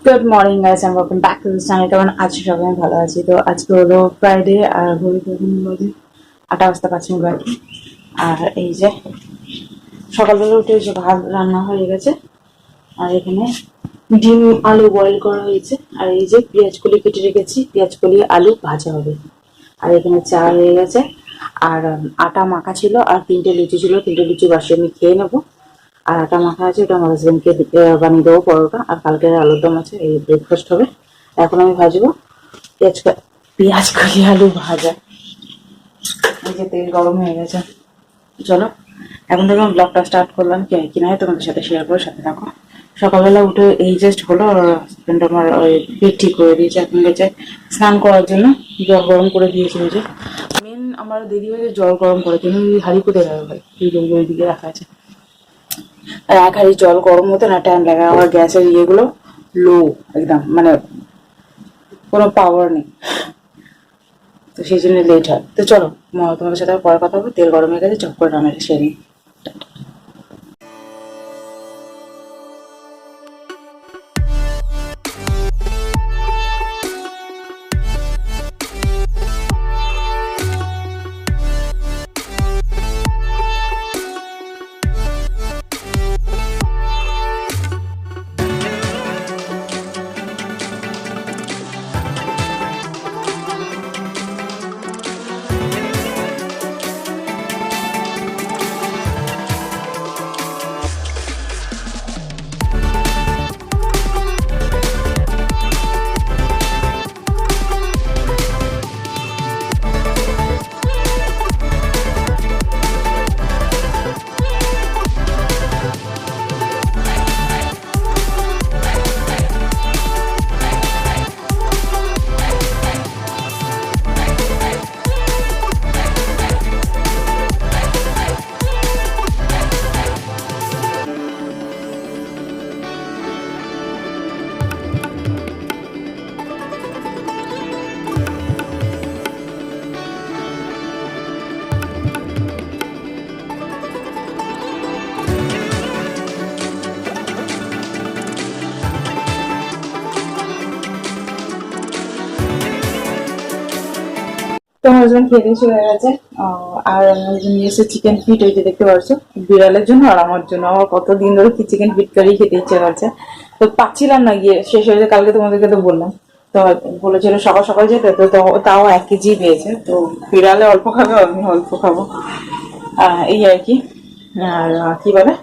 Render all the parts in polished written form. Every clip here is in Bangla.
Good morning guys, and welcome back to this channel. কেমন আছো সবাই? আমি ভালো আছি। তো আজকে হলো ফ্রাইডে আর ঘড়িতে এখন বাজে 8:05 আর কি। আর এই যে সকালবেলা উঠে যে ভাত রান্না হয়ে গেছে, আর এখানে ডিম আলু বয়েল করা হয়েছে, আর এই যে পেঁয়াজ কলি কেটে রেখেছি, পেঁয়াজ কলি আলু ভাজা হবে। আর এখানে চা হয়ে গেছে, আর আটা মাখা ছিল, আর 3টে লুচি ছিল, 3টে লুচি বাসি আমি খেয়ে নেবো। আর আটা মাখা আছে, ওটা আমার হাজবেন্ডকে বানিয়ে দেবো পরোটা, আর কালকের আলুর দম আছে, এই ব্রেকফাস্ট হবে। এখন আমি ভাজবো পেঁয়াজ কলি আলু ভাজা। এই যে তেল গরম হয়ে গেছে, চলো এখন থেকে আমি ব্লগটা স্টার্ট করলাম। কি না হয় তোমাদের সাথে শেয়ার করে সাথে থাকো। সকালবেলা উঠে এই জাস্ট হলো, হাজবেন্ড আমার ওই পেট ঠিক করে দিয়েছে, এখন গেছে স্নান করার জন্য, জল গরম করে দিয়েছে। ওই যে মেন আমার দেরি হয়ে জল গরম করে, কিন্তু হাড়ি কোথায় যাবে ভাই, এই জন্য দিকে রাখা আছে। আর এক হাঁড়ি জল গরম হতে না টাইম লাগে, আমার গ্যাসের ইয়েগুলো লো একদম, মানে কোনো পাওয়ার নেই, তো সেই জন্য লেট হয়। তো চলো তোমাদের সাথে পরে কথা হবে। তেল গরম হয়ে গেছে, চপ করে রান্নাটা সেরে নিই। তো আমার হাজবেন্ড খেতে চলে গেছে। আর আমার হাজবেন্ড নিয়ে এসে চিকেন ফিট, ওই যে দেখতে পাচ্ছ, বিড়ালের জন্য আর আমার জন্য। আমার কতদিন ধরে কি চিকেন ফিট করেই খেতে ইচ্ছে করছে, তো পাচ্ছিলাম না, গিয়ে শেষ হয়েছে। কালকে তোমাদেরকে তো বললাম, তো বলেছিল সকাল সকাল যেতে, তো তাও 1 কেজি পেয়েছে। তো বিড়ালে অল্প খাবে, আমি অল্প খাবো, এই আর কি। আর কি বলে,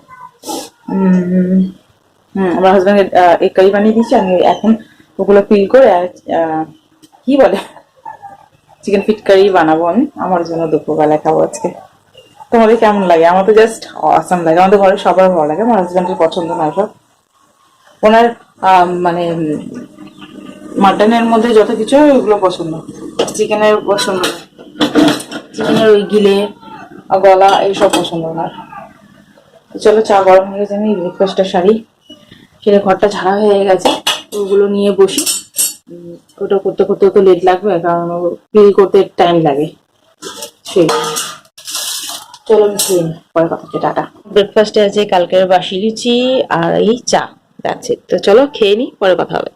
আমার হাজবেন্ড এক কারি বানিয়ে দিচ্ছে, আমি এখন ওগুলো ফিল করে কি বলে চিকেন ফিট কারি বানাবো আমি আমার জন্য, দুপুরবেলায় খাবো আজকে। তোমাদের কেমন লাগে? আমার তো জাস্ট অসাম লাগে, আমাদের ঘরে সবার ভালো লাগে, আমার হাজবেন্ডের পছন্দ না সব। ওনার মানে মাটনের মধ্যে যত কিছু হয় ওগুলো পছন্দ, চিকেনের পছন্দ না। চিকেনের ওই গিলে গলা এইসব পছন্দ ওনার। চলো চা গরম হয়ে গেছে, আমি ব্রেকফাস্টটা সারি, সেটা ঘরটা ঝাড়া হয়ে গেছে, ওগুলো নিয়ে বসি। ওটা করতে করতে তো লেট লাগবে, কারণ ফিল করতে টাইম লাগে, সেই। চলো আমি খেয়ে নিই, পরে কথা হচ্ছে, টাটা। ব্রেকফাস্টে আছে কালকের বাসি লুচি আর এই চা, যাচ্ছে। তো চলো খেয়ে নিই, পরে কথা হবে।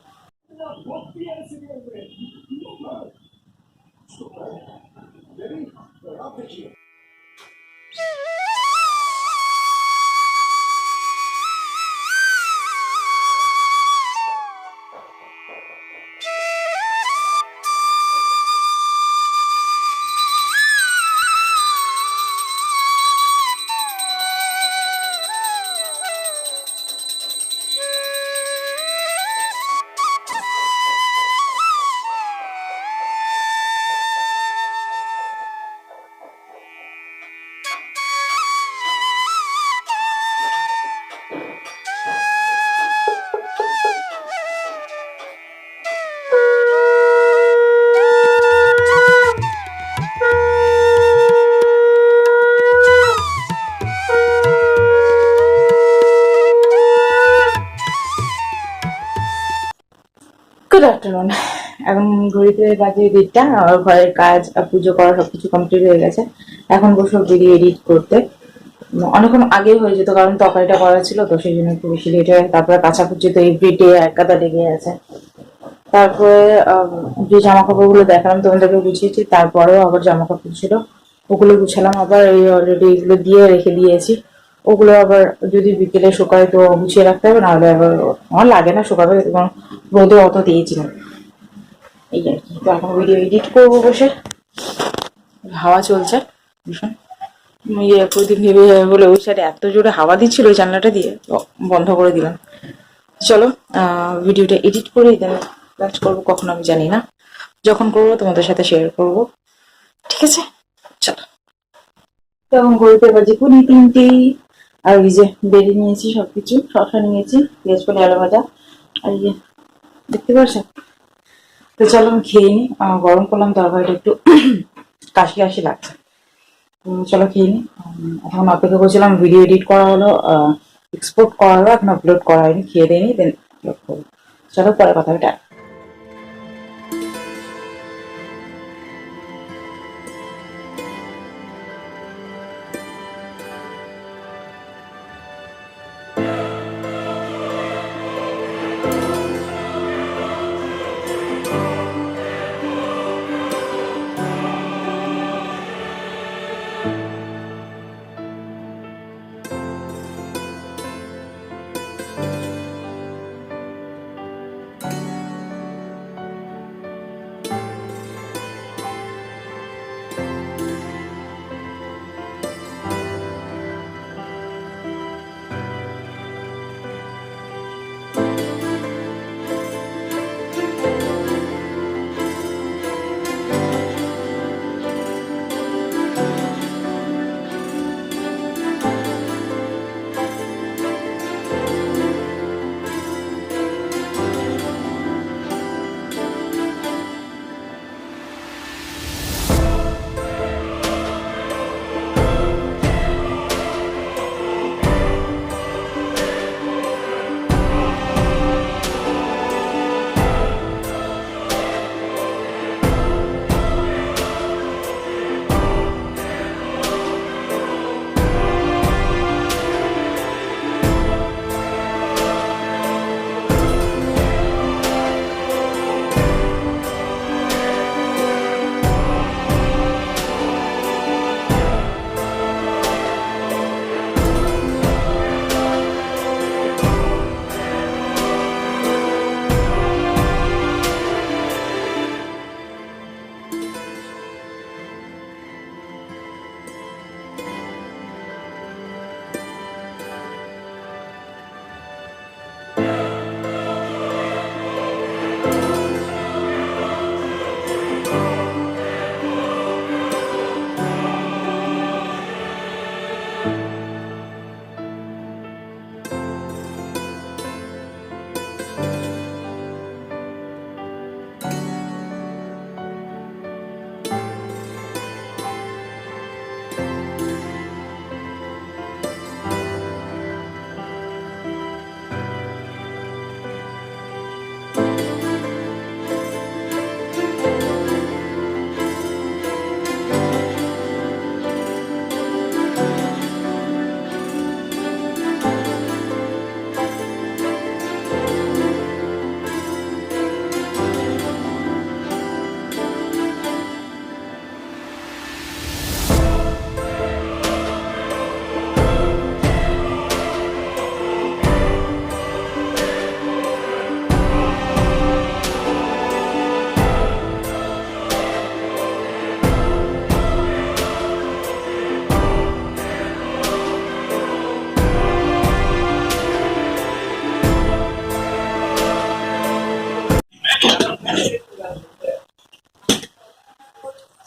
Good afternoon. এখন ঘড়িতে বাজে 1:30, আমার ঘরের কাজ আর পুজো করা সবকিছু কমপ্লিট হয়ে গেছে। এখন বসবো ভিডিও এডিট করতে। অনেকক্ষণ আগেই হয়ে যেত, কারণ তরকারিটা করা ছিল তো সেই জন্য একটু বেশি লেট হয়। তারপরে কাচাকুচি তো এভরিডে এক গাদা লেগে আছে। তারপরে যে জামা কাপড়গুলো দেখালাম তোমাদেরকে গুছিয়েছি, তারপরেও আবার জামা কাপড় ছিল, ওগুলো গুছালাম আবার। এই অলরেডি এগুলো দিয়ে রেখে দিয়েছি, ওগুলো আবার যদি বিকেলে শুকায় তো গুছিয়ে রাখতে হবে, নাহলে আবার আমার লাগে না শুকাবে, এবং রোদে অত দিয়েছি না। এই আর কি। তো এখন ভিডিও এডিট করবো বসে, হাওয়া চলছে ভীষণ। প্রদীপ নেবে যাবে বলে ওই সাইডে এত জোরে হাওয়া দিচ্ছিল ওই জানলাটা দিয়ে, তো বন্ধ করে দিলাম। চলো ভিডিওটা এডিট করে দেন লাঞ্চ করবো, কখন আমি জানি না, যখন করবো তোমাদের সাথে শেয়ার করব, ঠিক আছে? চলো। তো এখন ঘড়িতে বাজে 3:20। আর ওই যে বেরিয়ে নিয়েছি সবকিছু, শসা নিয়েছি, পেঁয়াজ করে আলু ভাজা, আর এই যে দেখতে পাচ্ছ। তো চলো আমি খেয়ে নিই, গরম করলাম তরকারিটা, একটু কাশি কাশি লাগছে। তো চলো খেয়ে নিই। এখন অপেক্ষা করছিলাম, ভিডিও এডিট করা হলো, এক্সপোর্ট করা হলো, এখন আপলোড করা হয়নি, খেয়ে দিয়ে নিই দেন আপলোড করবো। চলো পরে কথা হবে।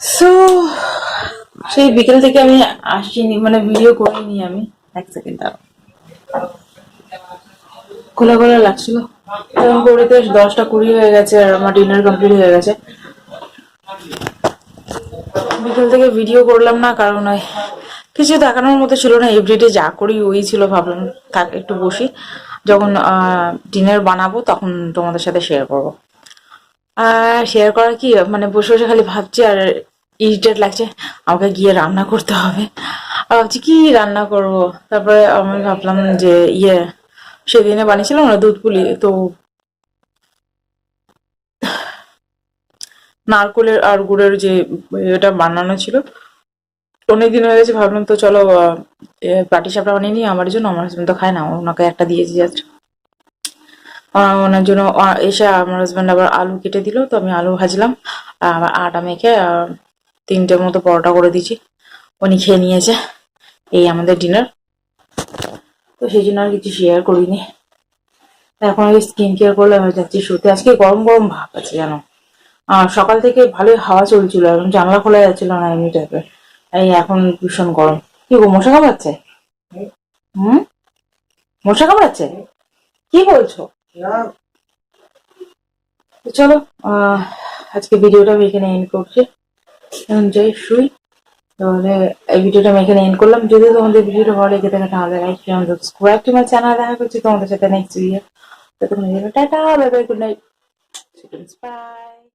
সো সেই বিকেল থেকে আমি আসিনি, মানে ভিডিও করিনি আমি। এক সেকেন্ড দাঁড়াও, খোলা খোলা লাগছিল। তখন ঘড়িতে 10টা 20 হয়ে গেছে, আর আমার ডিনার কমপ্লিট হয়ে গেছে। বিকেল থেকে ভিডিও করলাম না, কারণ ওই কিছু দেখানোর মতো ছিল না। এভরিডে যা করি ওই ছিল, ভাবলাম থাক একটু বসি, যখন ডিনার বানাবো তখন তোমাদের সাথে শেয়ার করবো। শেয়ার করা কি, মানে বসে বসে খালি ভাবছি আর ইরিটেট লাগছে, আমাকে গিয়ে রান্না করতে হবে। আর ভাবছি কি রান্না করব। তারপরে আমি ভাবলাম যে সেদিনে বানিয়েছিলাম না দুধ পুলি, তো নারকোলের আর গুড়ের যে এটা বানানো ছিল অনেকদিন হয়ে গেছে, ভাবলাম তো চলো পাটি সাপটা বানিয়ে নিই আমার জন্য। আমার হাজবেন্ড তো খায় না, ওনাকে একটা দিয়েছি জাস্ট। ওনার জন্য এসে আমার হাজবেন্ড আবার আলু কেটে দিল, তো আমি আলু ভাজলাম আর আবার আটা মেখে তিনটের মতো পরোটা করে দিয়েছি। উনি খেয়ে নিয়েছে। এই আমাদের ডিনার। তো সেই জন্য আর কিছু শেয়ার করিনি। এখন ওই স্কিন কেয়ার করলে হয়ে যাচ্ছি শুতে। আজকে গরম গরম ভাব আছে জানো। সকাল থেকে ভালোই হাওয়া চলছিল, এখন জানলা খোলা যাচ্ছিল না এমনি টাইপের। এই এখন ভীষণ গরম। কি গো, মশা কামড়াচ্ছে? হুম, মশা কামড়াচ্ছে? কি বলছো? তো চলো, আজকে ভিডিওটা আমি এখানে এন্ড করছি। এখন যাই শুই। তাহলে এই ভিডিওটা আমি এখানে এন্ড করলাম। যদি তোমাদের ভিডিওটা ভালো লেগে থাকে তাহলে like share subscribe to my channel. দেখা করছি তোমাদের সাথে নেক্সট ভিডিও। ততক্ষণ ta-ta, bye bye, good night, by.